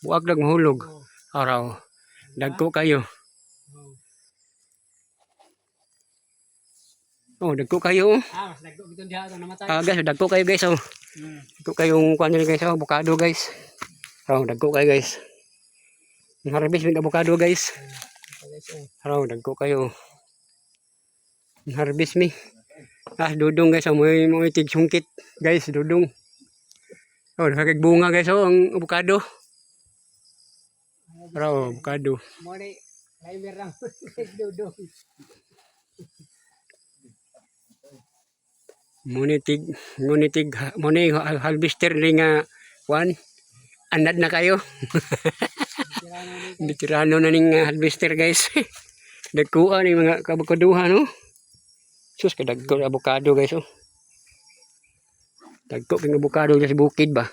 Buwag lang mahulog. Araw. Dagko kayo. Oh, dagko kayo. Mas dagko gito diha ito namatay. Guys, dagko kayo guys. Oh. Dagko kayong kuan nila guys. Avocado guys. Oh, dagko kayo guys. Harvest ng avocado guys. Oh, dagko kayo. Harvest mi. Dudong guys. Mo tig sungkit guys, dudong. Oh, nakagbunga guys ang avocado. Avocado. Mo ni driver lang dudong. Munitig harvester ning kuan. Anad na kayo. Bitirano na ning harvester guys. Dagkuan ning mga kabukaduha no. Sus kadagko avocado guys oh. Dagko king avocado sa bukid ba.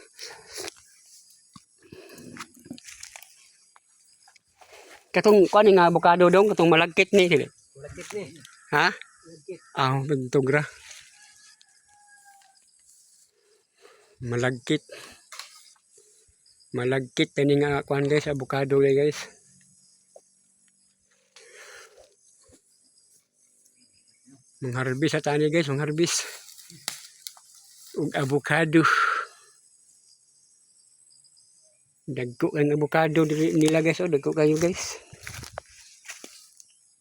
Katong kuan ning avocado dong katong malagkit ni. Malagkit ni. Ha? Malagkit. Bigtogra. Malagkit. Malagkit tani nga kuan guys avocado guys. Mangharbis sa tani guys, mangharbis. Ug avocado. Dagko ang avocado nila guys, dagko kayo guys.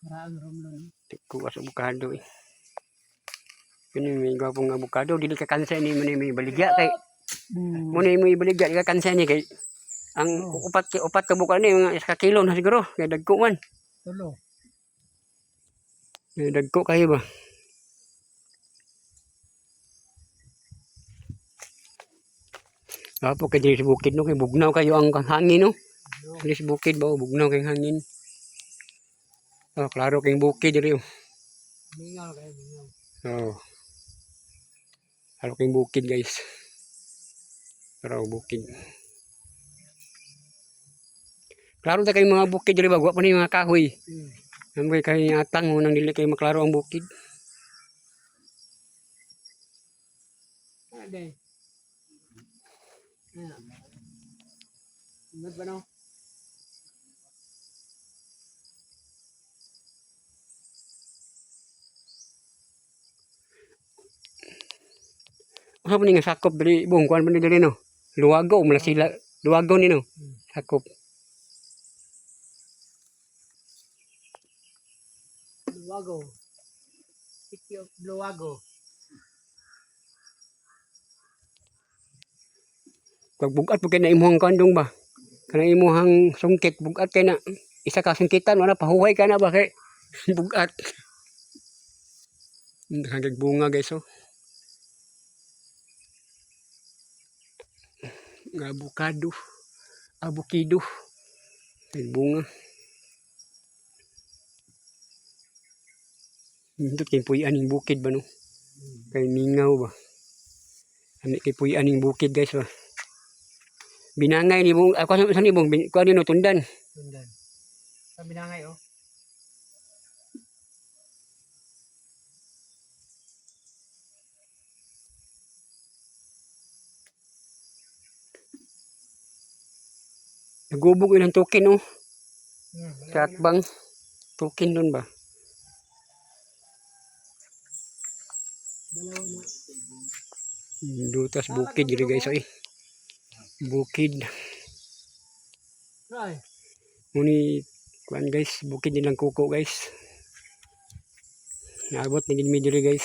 Maraan romlon. Dagko as avocado eh. Kini may gapong avocado dili ka kansa ni may baligya kay muna mo ibaligya ka kansa ni kay ang upat ka buka ni mga 1 kilo na siguro kay dagko man. Tulo. Dagko kayo ba? Apo kay diri sa bukid no kay bugnaw kayo ang hangin no. Diri sa bukid ba bugnaw kay hangin. Klaro kay bukid diri. Mingaw kayo, mingaw. Klaro kay bukid guys. Klaro bukid. Klaro ta kay mga bukid diri ba wa pa ni mga kahoy. Ambay kay atang mo nang dili kay maklaro ang bukid. Ade. Ingat ba no? Ano ni nga sakop diri bung kuan man diri no. Luwago mula sila luwago ni no. Sakop. Luwago. City of Luwago. Pag bugat pag na imuhang kandong ba. Kana imuhang sungkit bugat kay na isa ka sungkitan wala pahuhay ka na ba kay bugat. Hanggang bunga guys oh. Avocado. Avocado. Bunga. Hindot kay puy-an ning bukid ba no. Kay mingaw ba. Ani kay puy-an ning bukid guys ba. Binangay ni mong ako sa ni mong kuan ni no tundan. Tundan. Sa binangay oh. Nagubog ilang tukin oh. Sa atbang tukin doon ba. Balaw na. Dutas bukid diri guys eh. Bukid. Right. Muni kuan guys, bukid nilang kuko guys. Naabot ni gid mi diri guys.